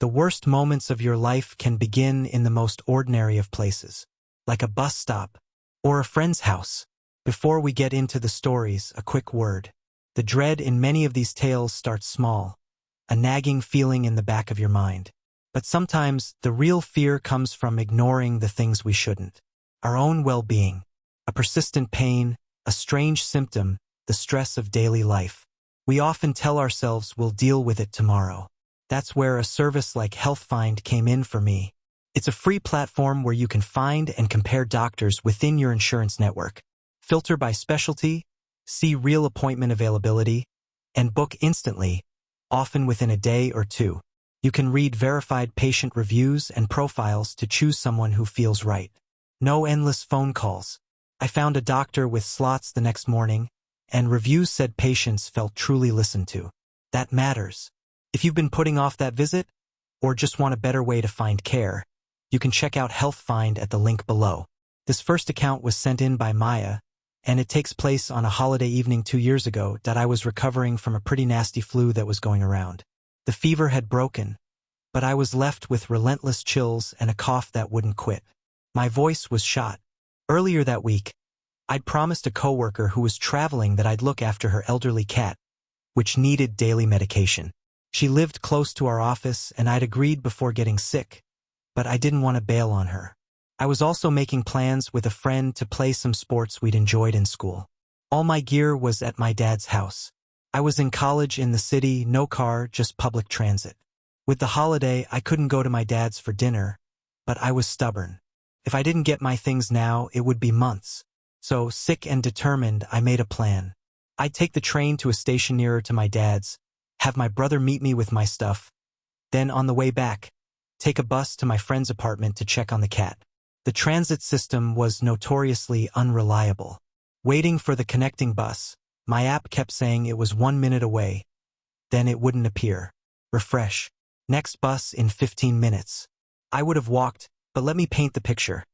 The worst moments of your life can begin in the most ordinary of places, like a bus stop or a friend's house. Before we get into the stories, a quick word. The dread in many of these tales starts small, a nagging feeling in the back of your mind. But sometimes the real fear comes from ignoring the things we shouldn't. Our own well-being, a persistent pain, a strange symptom, the stress of daily life. We often tell ourselves we'll deal with it tomorrow. That's where a service like HealthFind came in for me. It's a free platform where you can find and compare doctors within your insurance network, filter by specialty, see real appointment availability, and book instantly, often within a day or two. You can read verified patient reviews and profiles to choose someone who feels right. No endless phone calls. I found a doctor with slots the next morning, and reviews said patients felt truly listened to. That matters. If you've been putting off that visit, or just want a better way to find care, you can check out HealthFind at the link below. This first account was sent in by Maya, and it takes place on a holiday evening 2 years ago that I was recovering from a pretty nasty flu that was going around. The fever had broken, but I was left with relentless chills and a cough that wouldn't quit. My voice was shot. Earlier that week, I'd promised a coworker who was traveling that I'd look after her elderly cat, which needed daily medication. She lived close to our office, and I'd agreed before getting sick, but I didn't want to bail on her. I was also making plans with a friend to play some sports we'd enjoyed in school. All my gear was at my dad's house. I was in college in the city, no car, just public transit. With the holiday, I couldn't go to my dad's for dinner, but I was stubborn. If I didn't get my things now, it would be months. So, sick and determined, I made a plan. I'd take the train to a station nearer to my dad's, have my brother meet me with my stuff, then on the way back, take a bus to my friend's apartment to check on the cat. The transit system was notoriously unreliable. Waiting for the connecting bus, my app kept saying it was 1 minute away. Then it wouldn't appear. Refresh. Next bus in 15 minutes. I would have walked, but let me paint the picture.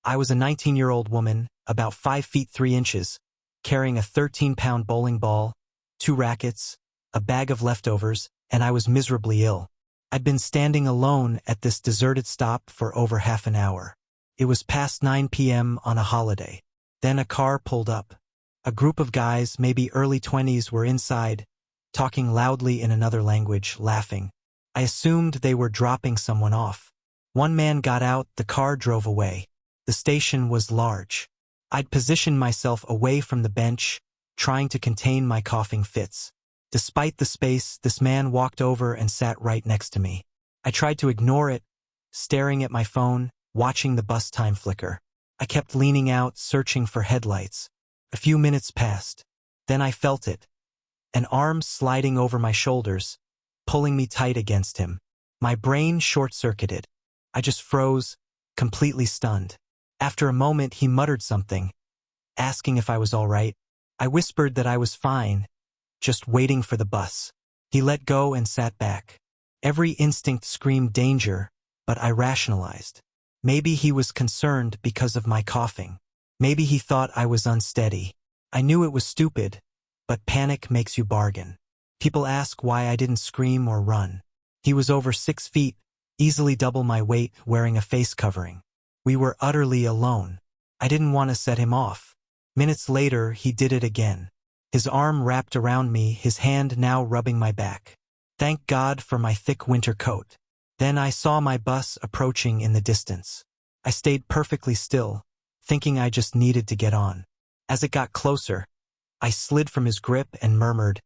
I was a 19-year-old woman, about 5 feet 3 inches, carrying a 13-pound bowling ball, 2 rackets, a bag of leftovers, and I was miserably ill. I'd been standing alone at this deserted stop for over half an hour. It was past 9 p.m. on a holiday. Then a car pulled up. A group of guys, maybe early 20s, were inside, talking loudly in another language, laughing. I assumed they were dropping someone off. One man got out, the car drove away. The station was large. I'd positioned myself away from the bench, trying to contain my coughing fits. Despite the space, this man walked over and sat right next to me. I tried to ignore it, staring at my phone, watching the bus time flicker. I kept leaning out, searching for headlights. A few minutes passed. Then I felt it. An arm sliding over my shoulders, pulling me tight against him. My brain short-circuited. I just froze, completely stunned. After a moment, he muttered something, asking if I was all right. I whispered that I was fine, just waiting for the bus. He let go and sat back. Every instinct screamed danger, but I rationalized. Maybe he was concerned because of my coughing. Maybe he thought I was unsteady. I knew it was stupid, but panic makes you bargain. People ask why I didn't scream or run. He was over 6 feet, easily double my weight, wearing a face covering. We were utterly alone. I didn't want to set him off. Minutes later, he did it again. His arm wrapped around me, his hand now rubbing my back. Thank God for my thick winter coat. Then I saw my bus approaching in the distance. I stayed perfectly still, thinking I just needed to get on. As it got closer, I slid from his grip and murmured,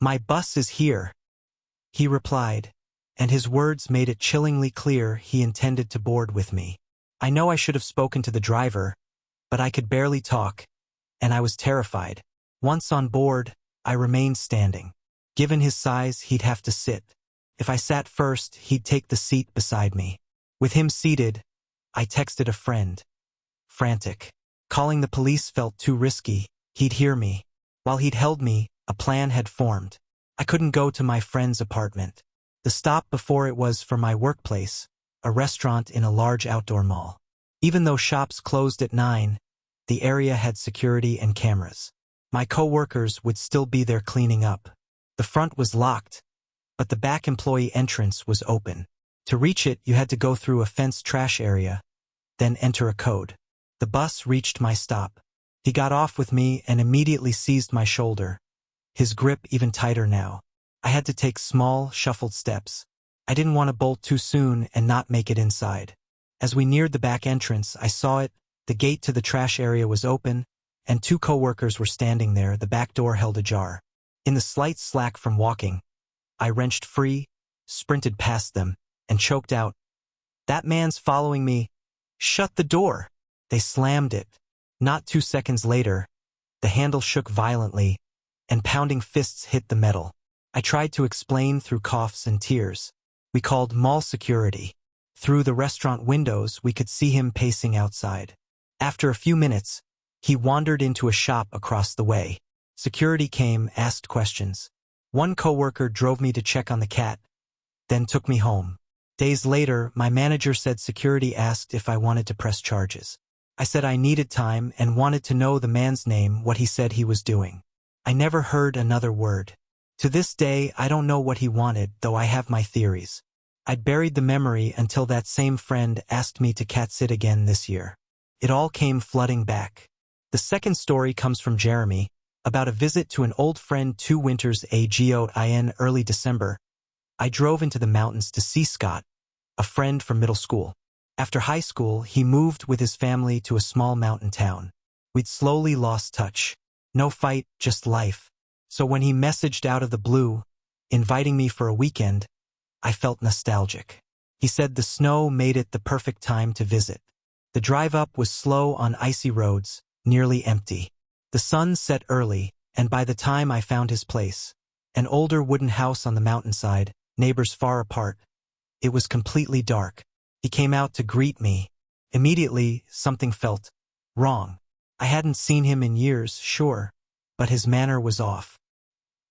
"My bus is here." He replied, and his words made it chillingly clear he intended to board with me. I know I should have spoken to the driver, but I could barely talk, and I was terrified. Once on board, I remained standing. Given his size, he'd have to sit. If I sat first, he'd take the seat beside me. With him seated, I texted a friend. Frantic. Calling the police felt too risky. He'd hear me. While he'd held me, a plan had formed. I couldn't go to my friend's apartment. The stop before it was for my workplace, a restaurant in a large outdoor mall. Even though shops closed at 9, the area had security and cameras. My coworkers would still be there cleaning up. The front was locked, but the back employee entrance was open. To reach it, you had to go through a fenced trash area, then enter a code. The bus reached my stop. He got off with me and immediately seized my shoulder, his grip even tighter now. I had to take small, shuffled steps. I didn't want to bolt too soon and not make it inside. As we neared the back entrance, I saw it. The gate to the trash area was open, and two coworkers were standing there, the back door held ajar. In the slight slack from walking, I wrenched free, sprinted past them, and choked out, "That man's following me. Shut the door." They slammed it. Not 2 seconds later, the handle shook violently, and pounding fists hit the metal. I tried to explain through coughs and tears. We called mall security. Through the restaurant windows, we could see him pacing outside. After a few minutes, he wandered into a shop across the way. Security came, asked questions. One coworker drove me to check on the cat, then took me home. Days later, my manager said security asked if I wanted to press charges. I said I needed time and wanted to know the man's name, what he said he was doing. I never heard another word. To this day, I don't know what he wanted, though I have my theories. I'd buried the memory until that same friend asked me to cat sit again this year. It all came flooding back. The second story comes from Jeremy, about a visit to an old friend 2 winters ago in early December. I drove into the mountains to see Scott, a friend from middle school. After high school, he moved with his family to a small mountain town. We'd slowly lost touch. No fight, just life. So when he messaged out of the blue, inviting me for a weekend, I felt nostalgic. He said the snow made it the perfect time to visit. The drive up was slow on icy roads, nearly empty. The sun set early, and by the time I found his place, an older wooden house on the mountainside, neighbors far apart, it was completely dark. He came out to greet me. Immediately, something felt wrong. I hadn't seen him in years, sure, but his manner was off.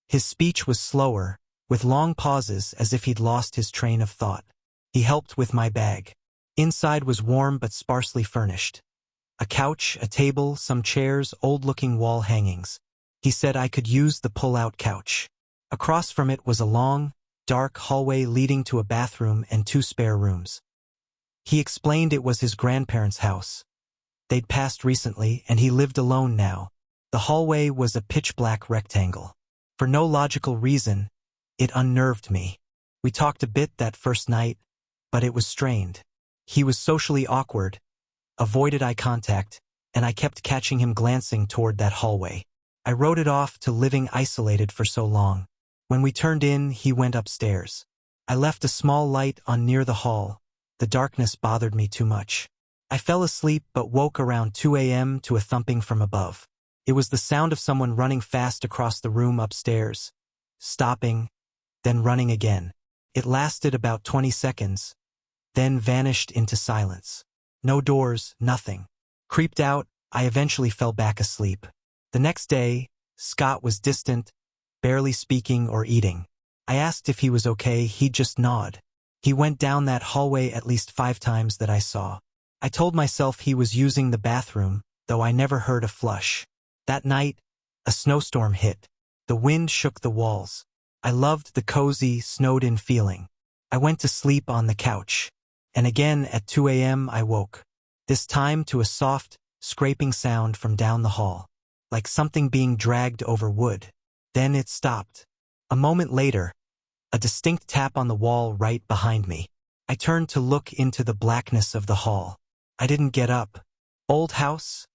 His speech was slower, with long pauses as if he'd lost his train of thought. He helped with my bag. Inside was warm but sparsely furnished. A couch, a table, some chairs, old-looking wall hangings. He said I could use the pull-out couch. Across from it was a long, dark hallway leading to a bathroom and 2 spare rooms. He explained it was his grandparents' house. They'd passed recently, and he lived alone now. The hallway was a pitch-black rectangle. For no logical reason, it unnerved me. We talked a bit that first night, but it was strained. He was socially awkward, avoided eye contact, and I kept catching him glancing toward that hallway. I wrote it off to living isolated for so long. When we turned in, he went upstairs. I left a small light on near the hall. The darkness bothered me too much. I fell asleep but woke around 2 a.m. to a thumping from above. It was the sound of someone running fast across the room upstairs, stopping, then running again. It lasted about 20 seconds, then vanished into silence. No doors, nothing. Creeped out, I eventually fell back asleep. The next day, Scott was distant, barely speaking or eating. I asked if he was okay, he'd just nod. He went down that hallway at least 5 times that I saw. I told myself he was using the bathroom, though I never heard a flush. That night, a snowstorm hit. The wind shook the walls. I loved the cozy, snowed-in feeling. I went to sleep on the couch. And again at 2 a.m. I woke. This time to a soft, scraping sound from down the hall, like something being dragged over wood. Then it stopped. A moment later, a distinct tap on the wall right behind me. I turned to look into the blackness of the hall. I didn't get up. Old house?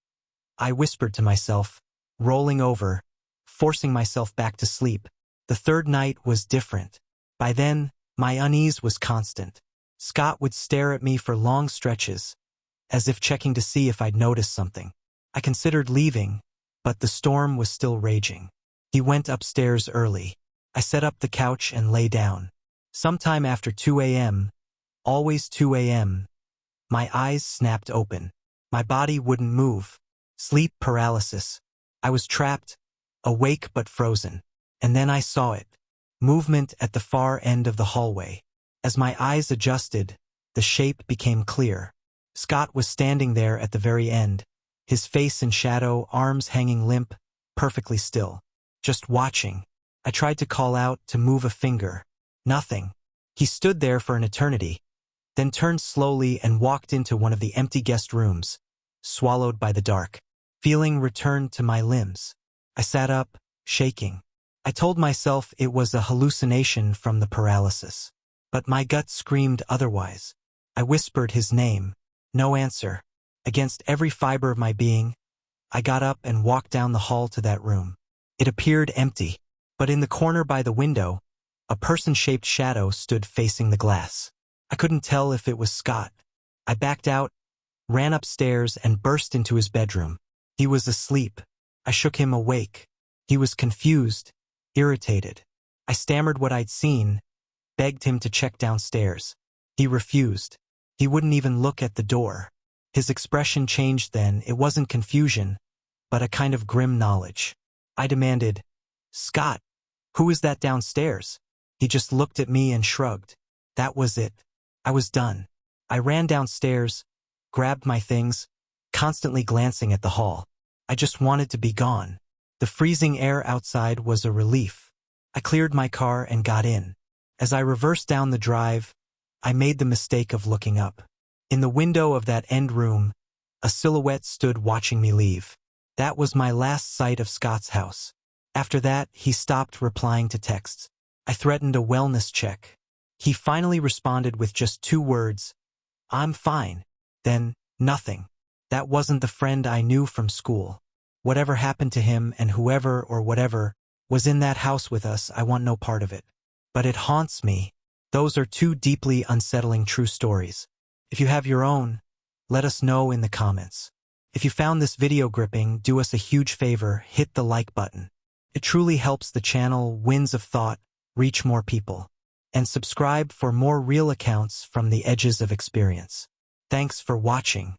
I whispered to myself, rolling over, forcing myself back to sleep. The third night was different. By then, my unease was constant. Scott would stare at me for long stretches, as if checking to see if I'd noticed something. I considered leaving, but the storm was still raging. He went upstairs early. I set up the couch and lay down. Sometime after 2 a.m., always 2 a.m., my eyes snapped open. My body wouldn't move. Sleep paralysis. I was trapped, awake but frozen. And then I saw it. Movement at the far end of the hallway. As my eyes adjusted, the shape became clear. Scott was standing there at the very end, his face in shadow, arms hanging limp, perfectly still. Just watching. I tried to call out, to move a finger. Nothing. He stood there for an eternity, then turned slowly and walked into one of the empty guest rooms, swallowed by the dark. Feeling returned to my limbs. I sat up, shaking. I told myself it was a hallucination from the paralysis. But my gut screamed otherwise. I whispered his name. No answer. Against every fiber of my being, I got up and walked down the hall to that room. It appeared empty, but in the corner by the window, a person-shaped shadow stood facing the glass. I couldn't tell if it was Scott. I backed out, ran upstairs, and burst into his bedroom. He was asleep. I shook him awake. He was confused, irritated. I stammered what I'd seen, begged him to check downstairs. He refused. He wouldn't even look at the door. His expression changed then. It wasn't confusion, but a kind of grim knowledge. I demanded, "Scott, who is that downstairs?" He just looked at me and shrugged. That was it. I was done. I ran downstairs, grabbed my things, constantly glancing at the hall. I just wanted to be gone. The freezing air outside was a relief. I cleared my car and got in. As I reversed down the drive, I made the mistake of looking up. In the window of that end room, a silhouette stood watching me leave. That was my last sight of Scott's house. After that, he stopped replying to texts. I threatened a wellness check. He finally responded with just 2 words, "I'm fine." Then, nothing. That wasn't the friend I knew from school. Whatever happened to him and whoever or whatever was in that house with us, I want no part of it. But it haunts me. Those are 2 deeply unsettling true stories. If you have your own, let us know in the comments. If you found this video gripping, do us a huge favor, hit the like button. It truly helps the channel Winds of Thought reach more people. And subscribe for more real accounts from the edges of experience. Thanks for watching.